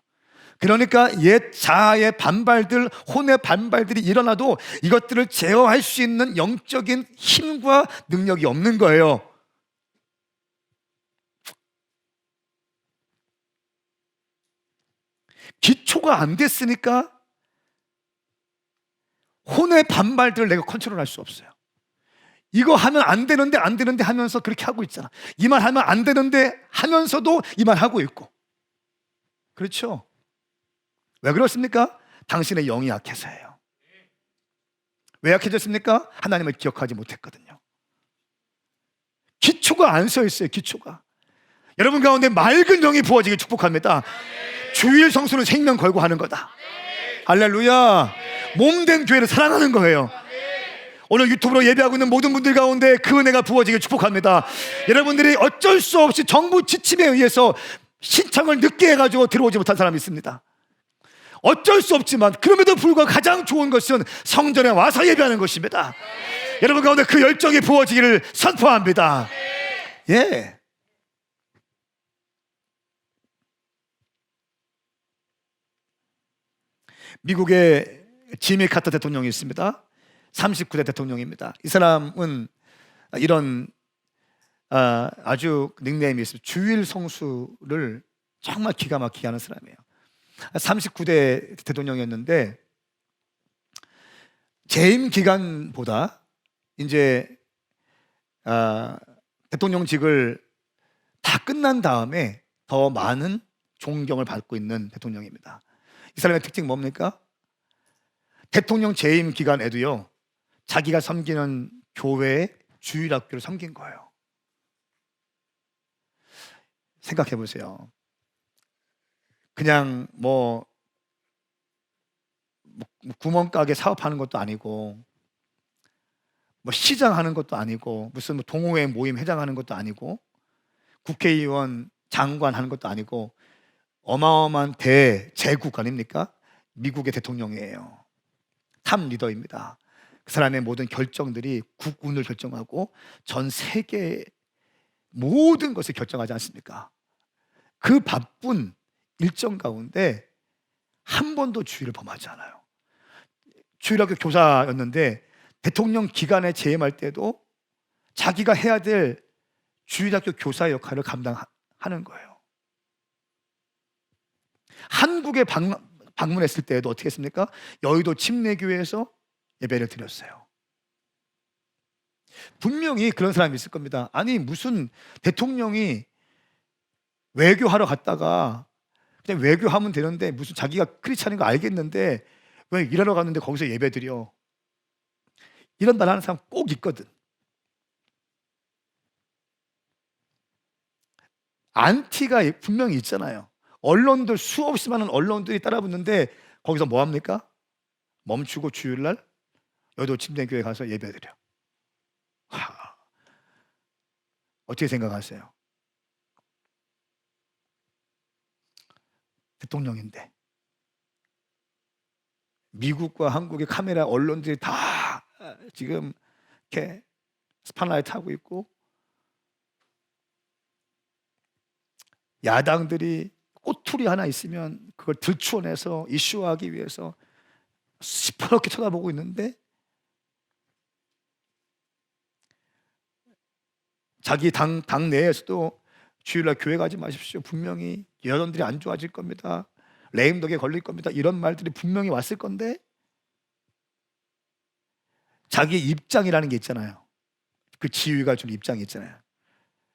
그러니까 옛 자아의 반발들, 혼의 반발들이 일어나도 이것들을 제어할 수 있는 영적인 힘과 능력이 없는 거예요. 기초가 안 됐으니까 혼의 반발들을 내가 컨트롤할 수 없어요. 이거 하면 안 되는데 안 되는데 하면서 그렇게 하고 있잖아. 이 말 하면 안 되는데 하면서도 이 말 하고 있고. 그렇죠? 왜 그렇습니까? 당신의 영이 약해서예요. 왜 약해졌습니까? 하나님을 기억하지 못했거든요. 기초가 안 서 있어요. 기초가. 여러분 가운데 맑은 영이 부어지길 축복합니다. 주일 성수는 생명 걸고 하는 거다. 할렐루야. 몸된 교회를 사랑하는 거예요. 오늘 유튜브로 예배하고 있는 모든 분들 가운데 그 은혜가 부어지길 축복합니다. 여러분들이 어쩔 수 없이 정부 지침에 의해서 신청을 늦게 해가지고 들어오지 못한 사람이 있습니다. 어쩔 수 없지만 그럼에도 불구하고 가장 좋은 것은 성전에 와서 예배하는 것입니다. 여러분 가운데 그 열정이 부어지기를 선포합니다. 예. 미국의 지미 카터 대통령이 있습니다. 39대 대통령입니다. 이 사람은 이런 아주 닉네임이 있습니다. 주일 성수를 정말 기가 막히게 하는 사람이에요. 39대 대통령이었는데 재임 기간보다 이제 대통령직을 다 끝난 다음에 더 많은 존경을 받고 있는 대통령입니다. 이 사람의 특징이 뭡니까? 대통령 재임 기간에도요, 자기가 섬기는 교회의 주일학교를 섬긴 거예요. 생각해 보세요. 그냥 뭐 구멍가게 사업하는 것도 아니고, 뭐 시장하는 것도 아니고, 무슨 뭐 동호회 모임 회장하는 것도 아니고, 국회의원 장관 하는 것도 아니고, 어마어마한 대제국 아닙니까? 미국의 대통령이에요. 탑 리더입니다. 그 사람의 모든 결정들이 국운을 결정하고 전 세계의 모든 것을 결정하지 않습니까? 그 바쁜 일정 가운데 한 번도 주일을 범하지 않아요. 주일학교 교사였는데 대통령 기간에 재임할 때도 자기가 해야 될 주일학교 교사 역할을 감당하는 거예요. 한국에 방문했을 때에도 어떻게 했습니까? 여의도 침례교회에서 예배를 드렸어요. 분명히 그런 사람이 있을 겁니다. 아니 무슨 대통령이 외교하러 갔다가 그냥 외교하면 되는데 무슨 자기가 크리스찬인 거 알겠는데 왜 일하러 갔는데 거기서 예배 드려? 이런 말 하는 사람 꼭 있거든. 안티가 분명히 있잖아요. 언론들 수없이 많은 언론들이 따라붙는데 거기서 뭐 합니까? 멈추고 주일날 여의도 침례교회 가서 예배드려. 어떻게 생각하세요? 대통령인데 미국과 한국의 카메라 언론들이 다 지금 이렇게 스팟라이트 하고 있고, 야당들이 꼬투리 하나 있으면 그걸 들추어내서 이슈화하기 위해서 시퍼렇게 쳐다보고 있는데, 자기 당 내에서도 주일날 교회 가지 마십시오, 분명히 여러분들이 안 좋아질 겁니다, 레임덕에 걸릴 겁니다, 이런 말들이 분명히 왔을 건데, 자기 입장이라는 게 있잖아요. 그 지위가 준 입장이 있잖아요.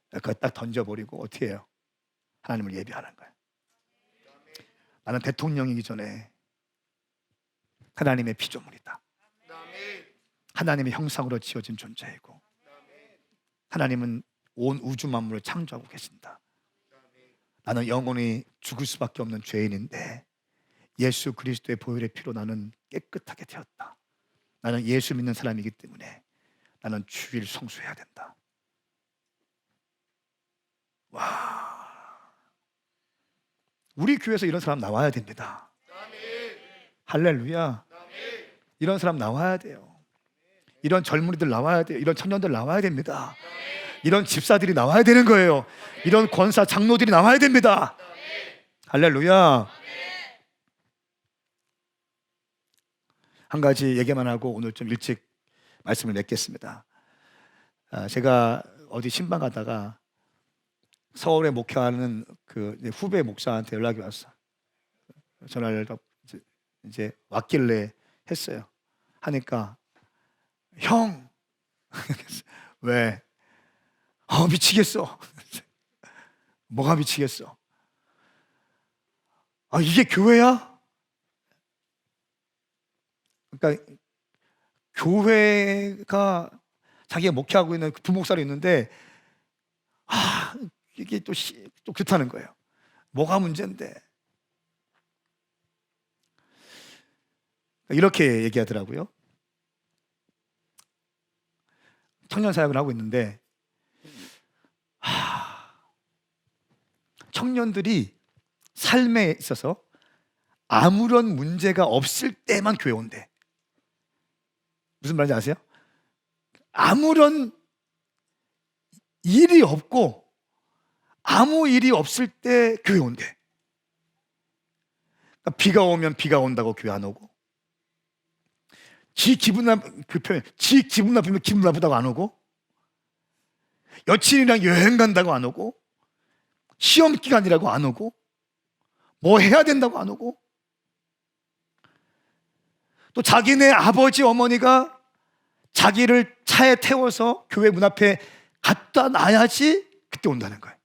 그거 딱 던져버리고 어떻게 해요? 하나님을 예배하는 거예요. 나는 대통령이기 전에 하나님의 피조물이다. 하나님의 형상으로 지어진 존재이고, 하나님은 온 우주 만물을 창조하고 계신다. 나는 영원히 죽을 수밖에 없는 죄인인데 예수 그리스도의 보혈의 피로 나는 깨끗하게 되었다. 나는 예수 믿는 사람이기 때문에 나는 주일 성수해야 된다. 와, 우리 교회에서 이런 사람 나와야 됩니다. 할렐루야. 이런 사람 나와야 돼요. 이런 젊은이들 나와야 돼요. 이런 청년들 나와야 됩니다. 이런 집사들이 나와야 되는 거예요. 이런 권사 장로들이 나와야 됩니다. 할렐루야. 한 가지 얘기만 하고 오늘 좀 일찍 말씀을 맺겠습니다. 제가 어디 신방 가다가 서울에 목회하는 그 후배 목사한테 연락이 왔어. 전화를 이제 왔길래 했어요. 하니까 형 왜? 미치겠어. 뭐가 미치겠어? 이게 교회야? 그러니까 교회가 자기가 목회하고 있는 부목사로 있는데 이게 또 그렇다는 거예요. 뭐가 문제인데? 이렇게 얘기하더라고요. 청년 사역을 하고 있는데 청년들이 삶에 있어서 아무런 문제가 없을 때만 교회 온대. 무슨 말인지 아세요? 아무런 일이 없고 아무 일이 없을 때 교회 온대. 그러니까 비가 오면 비가 온다고 교회 안 오고, 지 기분 나쁘면 기분 나쁘다고 안 오고, 여친이랑 여행 간다고 안 오고, 시험 기간이라고 안 오고, 뭐 해야 된다고 안 오고, 또 자기네 아버지 어머니가 자기를 차에 태워서 교회 문 앞에 갖다 놔야지 그때 온다는 거예요.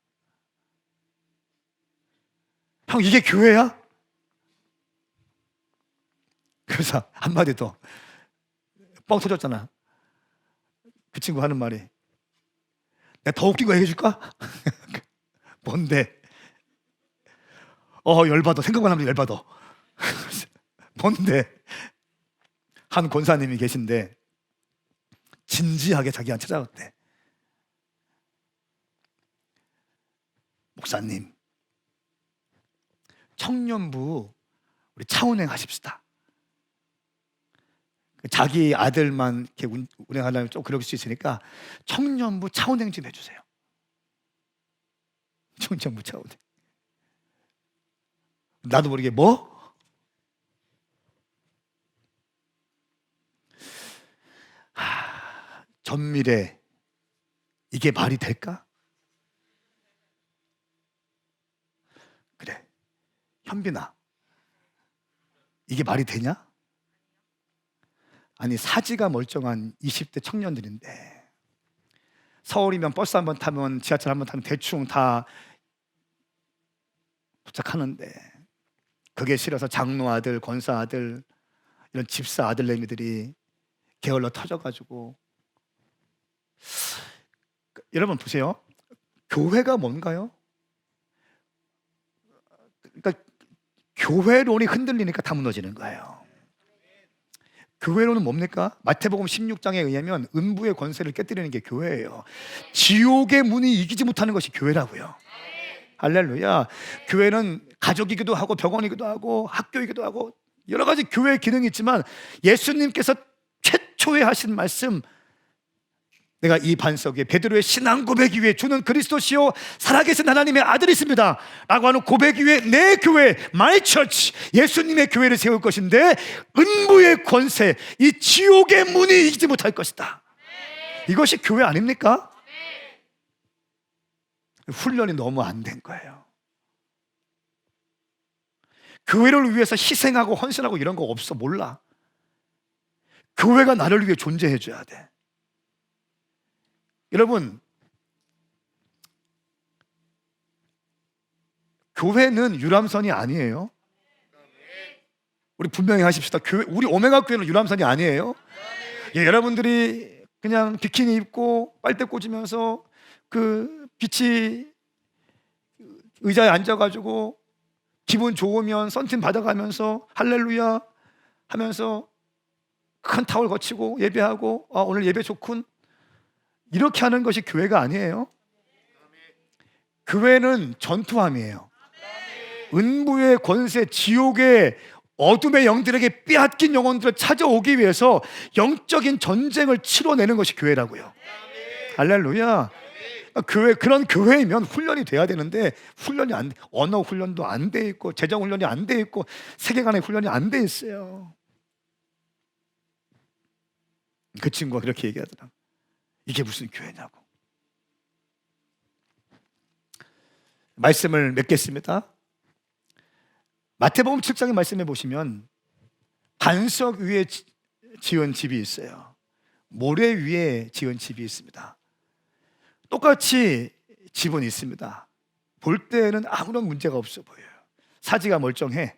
형, 이게 교회야? 그래서 한마디 더 뻥 터졌잖아. 그 친구 하는 말이, 내가 더 웃긴 거 얘기해 줄까? 뭔데? 열받아. 생각만 하면 열받아. 뭔데? 한 권사님이 계신데 진지하게 자기한테 찾아왔대. 목사님, 청년부 우리 차운행 하십시다. 자기 아들만 이렇게 운행하려면 좀 그럴 수 있으니까 청년부 차운행 좀 해주세요. 청년부 차운행. 나도 모르게 뭐? 전미래, 이게 말이 될까? 그래, 현빈아, 이게 말이 되냐? 아니, 사지가 멀쩡한 20대 청년들인데 서울이면 버스 한번 타면, 지하철 한번 타면 대충 다 도착하는데, 그게 싫어서 장로 아들, 권사 아들, 이런 집사 아들내미들이 게을러 터져가지고. 여러분 보세요. 교회가 뭔가요? 그러니까 교회론이 흔들리니까 다 무너지는 거예요. 교회론은 뭡니까? 마태복음 16장에 의하면 음부의 권세를 깨뜨리는 게 교회예요. 지옥의 문이 이기지 못하는 것이 교회라고요. 할렐루야. 교회는 가족이기도 하고 병원이기도 하고 학교이기도 하고 여러 가지 교회의 기능이 있지만, 예수님께서 초에 하신 말씀, 내가 이 반석 위에 베드로의 신앙 고백 위에 주는 그리스도시요 살아계신 하나님의 아들이십니다 라고 하는 고백 위에 내 교회, 마이 처치, 예수님의 교회를 세울 것인데 음부의 권세, 이 지옥의 문이 이기지 못할 것이다. 이것이 교회 아닙니까? 훈련이 너무 안 된 거예요. 교회를 위해서 희생하고 헌신하고 이런 거 없어. 몰라. 교회가 나를 위해 존재해 줘야 돼. 여러분, 교회는 유람선이 아니에요. 우리 분명히 하십시다. 교회, 우리 오메가 교회는 유람선이 아니에요. 예, 여러분들이 그냥 비키니 입고 빨대 꽂으면서 그 빛이 의자에 앉아가지고 기분 좋으면 썬팅 받아가면서 할렐루야 하면서 큰 타월 거치고 예배하고 오늘 예배 좋군, 이렇게 하는 것이 교회가 아니에요. 교회는 전투함이에요. 은부의 권세, 지옥의 어둠의 영들에게 빼앗긴 영혼들을 찾아오기 위해서 영적인 전쟁을 치러내는 것이 교회라고요. 할렐루야. 교회, 그런 교회이면 훈련이 돼야 되는데 훈련이 안 돼. 언어 훈련도 안 돼 있고 재정 훈련이 안 돼 있고 세계관의 훈련이 안 돼 있어요. 그 친구가 그렇게 얘기하더라. 이게 무슨 교회냐고. 말씀을 맺겠습니다. 마태복음 7장의 말씀에 보시면 반석 위에 지은 집이 있어요. 모래 위에 지은 집이 있습니다. 똑같이 집은 있습니다. 볼 때는 아무런 문제가 없어 보여요. 사지가 멀쩡해.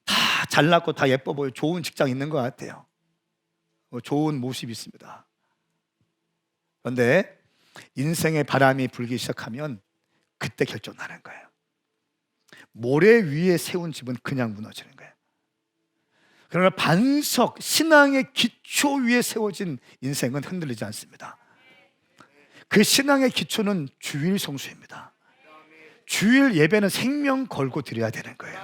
다 잘났고 다 예뻐 보여. 좋은 직장 있는 것 같아요. 좋은 모습이 있습니다. 그런데 인생의 바람이 불기 시작하면 그때 결정나는 거예요. 모래 위에 세운 집은 그냥 무너지는 거예요. 그러나 반석, 신앙의 기초 위에 세워진 인생은 흔들리지 않습니다. 그 신앙의 기초는 주일 성수입니다. 주일 예배는 생명 걸고 드려야 되는 거예요.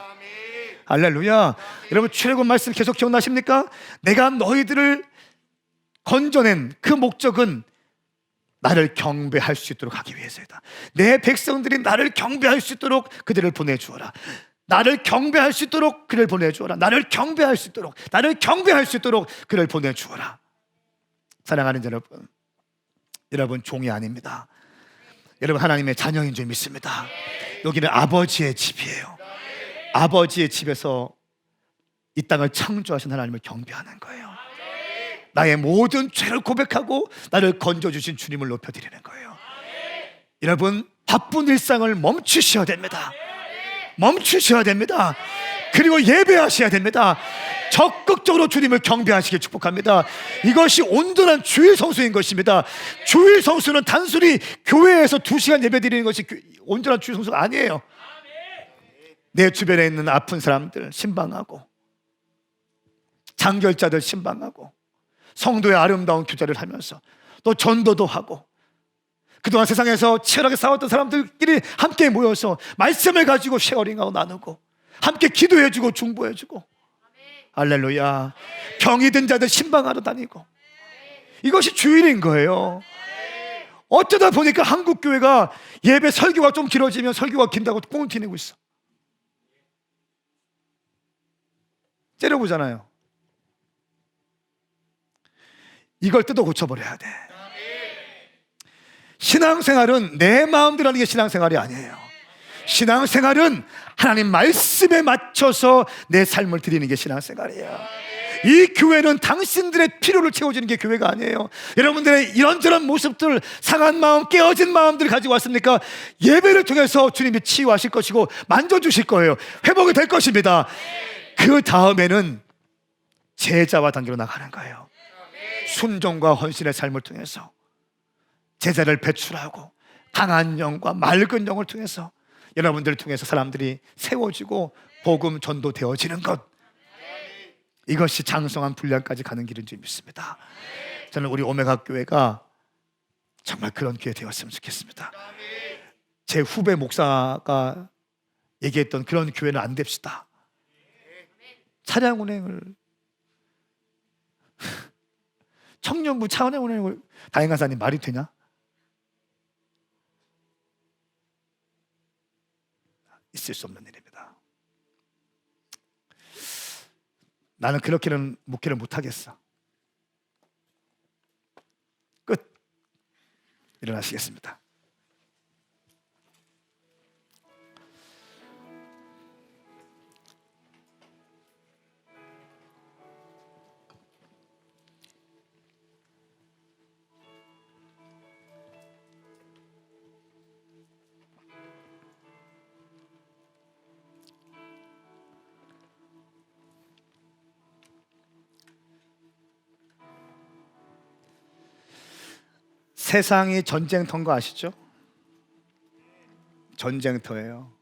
할렐루야. 여러분, 출애굽 말씀 계속 기억나십니까? 내가 너희들을 건져낸 그 목적은 나를 경배할 수 있도록 하기 위해서이다. 내 백성들이 나를 경배할 수 있도록 그들을 보내주어라. 나를 경배할 수 있도록 그를 보내주어라. 나를 경배할 수 있도록, 나를 경배할 수 있도록 그를 보내주어라. 사랑하는 여러분, 여러분 종이 아닙니다. 여러분 하나님의 자녀인 줄 믿습니다. 여기는 아버지의 집이에요. 아버지의 집에서 이 땅을 창조하신 하나님을 경배하는 거예요. 나의 모든 죄를 고백하고 나를 건져주신 주님을 높여드리는 거예요. 여러분, 바쁜 일상을 멈추셔야 됩니다. 멈추셔야 됩니다. 그리고 예배하셔야 됩니다. 적극적으로 주님을 경배하시길 축복합니다. 이것이 온전한 주일 성수인 것입니다. 주일 성수는 단순히 교회에서 2시간 예배 드리는 것이 온전한 주일 성수가 아니에요. 내 주변에 있는 아픈 사람들 신방하고, 장결자들 신방하고, 성도의 아름다운 교제를 하면서 또 전도도 하고, 그동안 세상에서 치열하게 싸웠던 사람들끼리 함께 모여서 말씀을 가지고 쉐어링하고 나누고, 함께 기도해주고 중보해주고, 할렐루야. 병이 든 자들 신방하러 다니고, 이것이 주일인 거예요. 어쩌다 보니까 한국 교회가 예배 설교가 좀 길어지면 설교가 긴다고 꽁을 티내고 있어. 째려보잖아요. 이걸 뜯어 고쳐버려야 돼. 신앙생활은 내 마음대로 하는 게 신앙생활이 아니에요. 신앙생활은 하나님 말씀에 맞춰서 내 삶을 드리는 게 신앙생활이에요. 이 교회는 당신들의 필요를 채워주는 게 교회가 아니에요. 여러분들의 이런저런 모습들, 상한 마음, 깨어진 마음들을 가지고 왔습니까? 예배를 통해서 주님이 치유하실 것이고 만져주실 거예요. 회복이 될 것입니다. 그 다음에는 제자와 단계로 나가는 거예요. 순종과 헌신의 삶을 통해서 제자를 배출하고 강한 영과 맑은 영을 통해서 여러분들을 통해서 사람들이 세워지고 복음 전도되어지는 것, 이것이 장성한 분량까지 가는 길인 줄 믿습니다. 저는 우리 오메가 교회가 정말 그런 교회 되었으면 좋겠습니다. 제 후배 목사가 얘기했던 그런 교회는 안 됩시다. 차량 운행을 청년부 차원에 오는 다행간사님 말이 되냐? 있을 수 없는 일입니다. 나는 그렇게는 목회를 못하겠어. 끝. 일어나시겠습니다. 세상이 전쟁터인 거 아시죠? 전쟁터예요.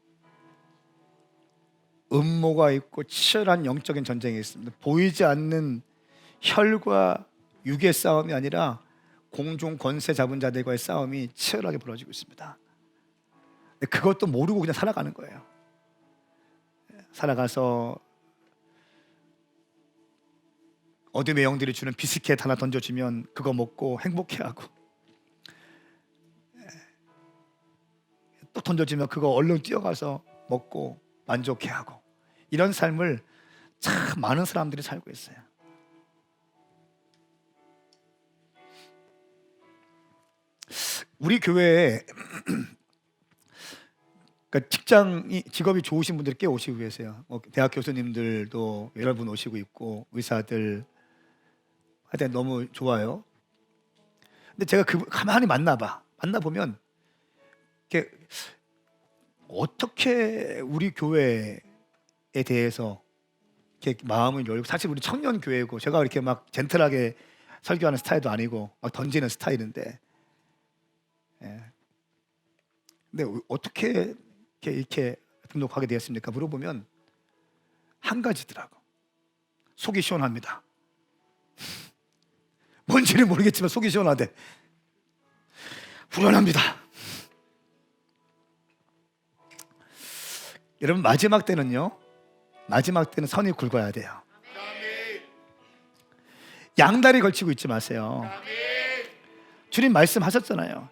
음모가 있고 치열한 영적인 전쟁이 있습니다. 보이지 않는 혈과 육의 싸움이 아니라 공중 권세 잡은 자들과의 싸움이 치열하게 벌어지고 있습니다. 그것도 모르고 그냥 살아가는 거예요. 살아가서 어둠의 영들이 주는 비스켓 하나 던져주면 그거 먹고 행복해하고, 또 던져주면 그거 얼른 뛰어가서 먹고 만족해하고, 이런 삶을 참 많은 사람들이 살고 있어요. 우리 교회에 그러니까 직업이 좋으신 분들이 꽤 오시고 계세요. 대학 교수님들도 여러분 오시고 있고, 의사들 하여튼 너무 좋아요. 근데 제가 가만히 만나보면 이렇게 어떻게 우리 교회에 대해서 이렇게 마음을 열고, 사실 우리 청년 교회고 제가 이렇게 막 젠틀하게 설교하는 스타일도 아니고 막 던지는 스타일인데, 근데 어떻게 이렇게 등록하게 되었습니까? 물어보면 한 가지더라고. 속이 시원합니다. 뭔지는 모르겠지만 속이 시원하대. 후련합니다. 여러분, 마지막 때는 선이 굵어야 돼요. 양다리 걸치고 있지 마세요. 주님 말씀하셨잖아요.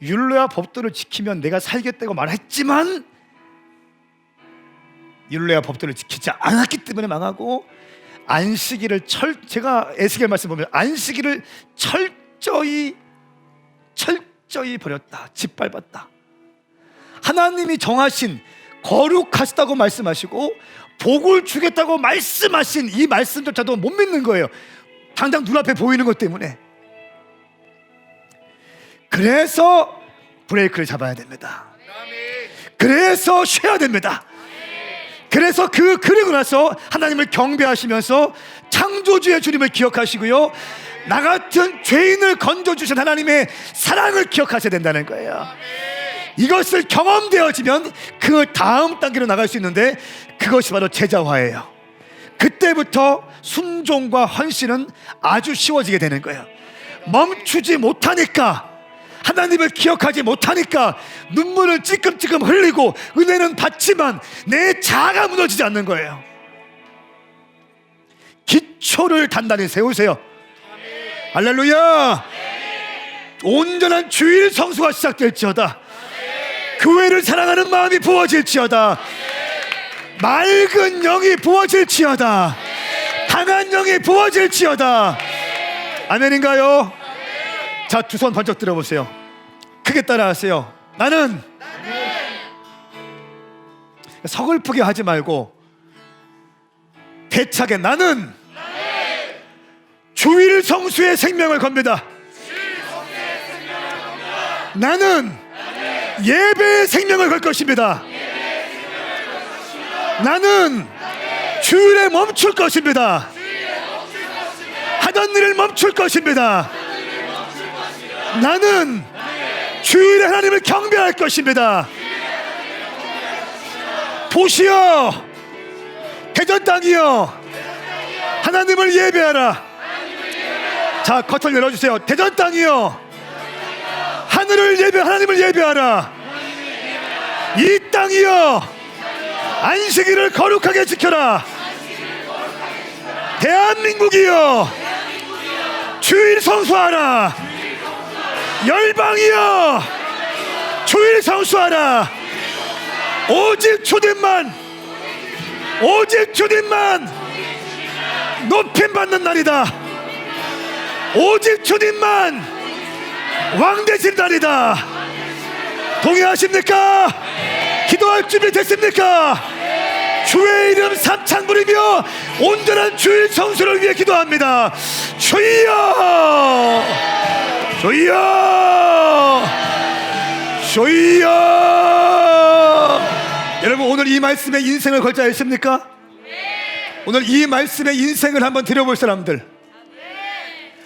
율례와 법도를 지키면 내가 살겠다고 말했지만 율례와 법도를 지키지 않았기 때문에 망하고, 안식일을 제가 에스겔 말씀 보면 안식일을 철저히 버렸다, 짓밟았다. 하나님이 정하신 거룩하시다고 말씀하시고 복을 주겠다고 말씀하신 이 말씀조차도 못 믿는 거예요. 당장 눈앞에 보이는 것 때문에. 그래서 브레이크를 잡아야 됩니다. 그래서 쉬어야 됩니다. 그래서 그리고 나서 하나님을 경배하시면서 창조주의 주님을 기억하시고요, 나 같은 죄인을 건져주신 하나님의 사랑을 기억하셔야 된다는 거예요. 이것을 경험되어지면 그 다음 단계로 나갈 수 있는데, 그것이 바로 제자화예요. 그때부터 순종과 헌신은 아주 쉬워지게 되는 거예요. 멈추지 못하니까, 하나님을 기억하지 못하니까 눈물을 찔끔찔끔 흘리고 은혜는 받지만 내 자아가 무너지지 않는 거예요. 기초를 단단히 세우세요. 할렐루야. 온전한 주일 성수가 시작될지어다. 교회를 사랑하는 마음이 부어질지어다. 맑은 영이 부어질지어다. 강한 영이 부어질지어다. 아멘인가요? 자, 두 손 번쩍 들어보세요. 크게 따라하세요. 나는 서글프게 하지 말고 대차게, 나는 주일 성수의 생명을 겁니다. 나는 예배의 생명을 걸 것입니다. 나는 주일에 멈출 것입니다. 하던 일을 멈출 것입니다. 나는 주일에 하나님을 경배할 것입니다. 도시여, 대전 땅이여, 하나님을 예배하라. 자, 겉을 열어주세요. 대전 땅이여, 하나님을 예배하라. 이 땅이여, 안식일을 거룩하게 지켜라. 대한민국이여, 주일 성수하라. 열방이여 주일 성수하라. 오직 주님만, 오직 주님만 높임 받는 날이다. 오직 주님만 왕 되신 날이다. 동의하십니까? 기도할 준비 됐습니까? 주의 이름 삼창 부리며 온전한 주일 성수를 위해 기도합니다. 주여, 주여, 주여. 여러분, 오늘 이 말씀에 인생을 걸자 했습니까? 오늘 이 말씀에 인생을 한번 드려볼 사람들,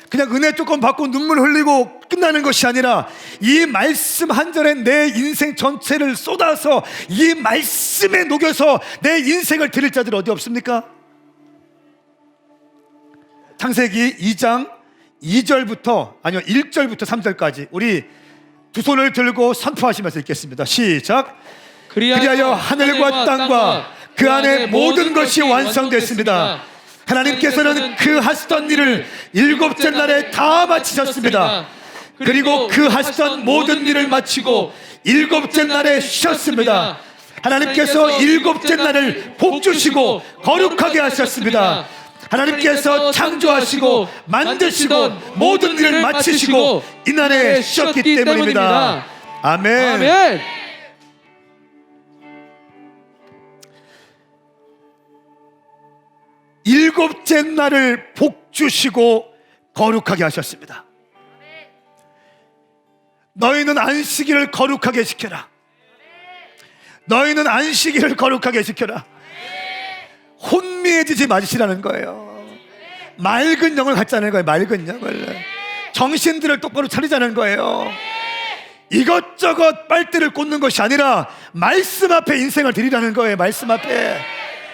그냥 은혜 조금 받고 눈물 흘리고 끝나는 것이 아니라 이 말씀 한 절에 내 인생 전체를 쏟아서 이 말씀에 녹여서 내 인생을 드릴 자들 어디 없습니까? 창세기 2장 2절부터, 아니요 1절부터 3절까지 우리 두 손을 들고 선포하시면서 읽겠습니다. 시작. 그리하여 하늘과 땅과 그 안에 모든 것이 완성됐습니다. 하나님께서는 그 하시던 일을 일곱째 날에 다 마치셨습니다. 그리고 그 하시던 모든 일을 마치고 일곱째 날에 쉬셨습니다. 하나님께서 일곱째 날을 복주시고 거룩하게 하셨습니다. 하나님께서 창조하시고 만드시고 모든 일을 마치시고 이날에 쉬었기 때문입니다. 아멘. 아멘. 일곱째 날을 복주시고 거룩하게 하셨습니다. 너희는 안식일을 거룩하게 지켜라. 너희는 안식일을 거룩하게 지켜라. 혼미해지지 마시라는 거예요. 맑은 영을 갖자는 거예요. 맑은 영을. 정신들을 똑바로 차리자는 거예요. 이것저것 빨대를 꽂는 것이 아니라 말씀 앞에 인생을 드리라는 거예요. 말씀 앞에.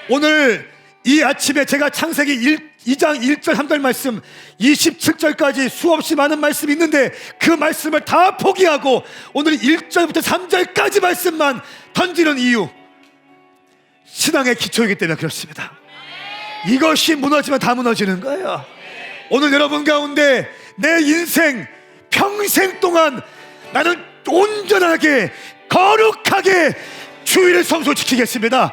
오늘 이 아침에 제가 창세기 2장 1절 3절 말씀 27절까지 수없이 많은 말씀이 있는데 그 말씀을 다 포기하고 오늘 1절부터 3절까지 말씀만 던지는 이유, 신앙의 기초이기 때문에 그렇습니다. 이것이 무너지면 다 무너지는 거예요. 오늘 여러분 가운데 내 인생 평생 동안 나는 온전하게 거룩하게 주일을 성소 지키겠습니다.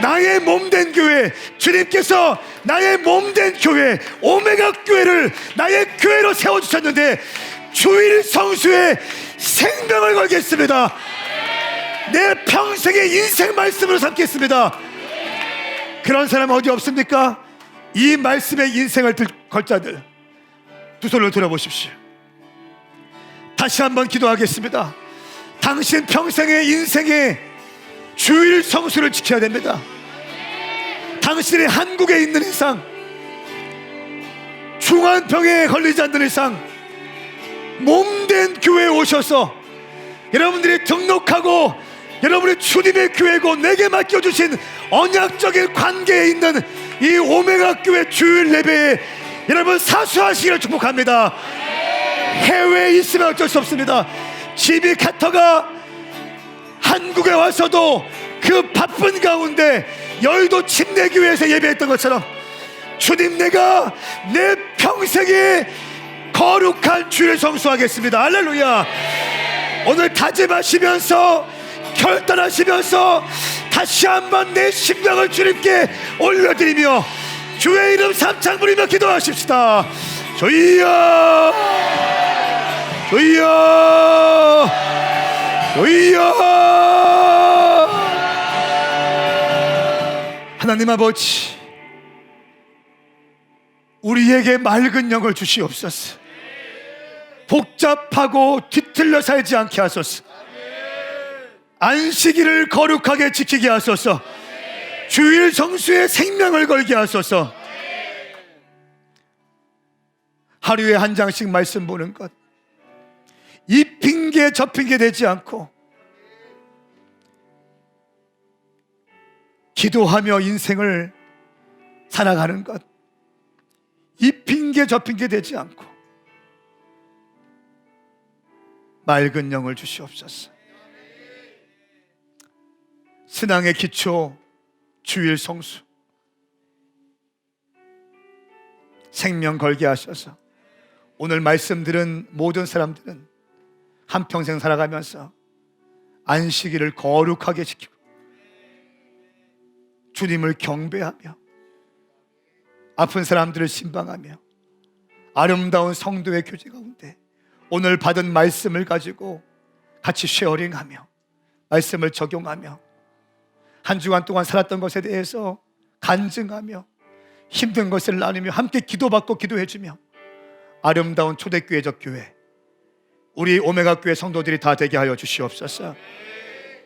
나의 몸된 교회, 주님께서 나의 몸된 교회 오메가 교회를 나의 교회로 세워주셨는데 주일 성수에 생명을 걸겠습니다. 내 평생의 인생 말씀으로 삼겠습니다. 그런 사람 어디 없습니까? 이 말씀에 인생을 걸 자들 두 손을 들어보십시오. 다시 한번 기도하겠습니다. 당신 평생의 인생에 주일 성수를 지켜야 됩니다. 당신이 한국에 있는 이상, 중환병에 걸리지 않는 이상 몸된 교회에 오셔서 여러분들이 등록하고 여러분이 주님의 교회고 내게 맡겨주신 언약적인 관계에 있는 이 오메가 교회 주일 예배에 여러분 사수하시기를 축복합니다. 해외에 있으면 어쩔 수 없습니다. 지미 카터가 한국에 와서도 그 바쁜 가운데 여의도 침례교회에서 예배했던 것처럼 주님, 내가 내 평생에 거룩한 주를 성수하겠습니다. 할렐루야. 오늘 다짐하시면서 결단하시면서 다시 한번 내 심령을 주님께 올려드리며 주의 이름 삼창 부리며 기도하십시다. 주여, 주여, 주여. 하나님 아버지, 우리에게 맑은 영을 주시옵소서. 복잡하고 뒤틀려 살지 않게 하소서. 안식일을 거룩하게 지키게 하소서. 주일 성수에 생명을 걸게 하소서. 하루에 한 장씩 말씀 보는 것, 이 핑계 저 핑계 되지 않고 기도하며 인생을 살아가는 것, 이 핑계 저 핑계 되지 않고 맑은 영을 주시옵소서. 신앙의 기초 주일 성수 생명 걸게 하셔서 오늘 말씀 들은 모든 사람들은 한평생 살아가면서 안식일을 거룩하게 지키고 주님을 경배하며 아픈 사람들을 신방하며 아름다운 성도의 교제 가운데 오늘 받은 말씀을 가지고 같이 쉐어링하며 말씀을 적용하며 한 주간 동안 살았던 것에 대해서 간증하며 힘든 것을 나누며 함께 기도받고 기도해주며 아름다운 초대교회적 교회, 우리 오메가 교회 성도들이 다 되게 하여 주시옵소서.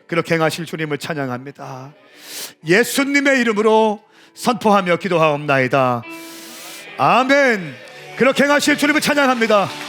그렇게 행하실 주님을 찬양합니다. 예수님의 이름으로 선포하며 기도하옵나이다. 아멘. 그렇게 행하실 주님을 찬양합니다.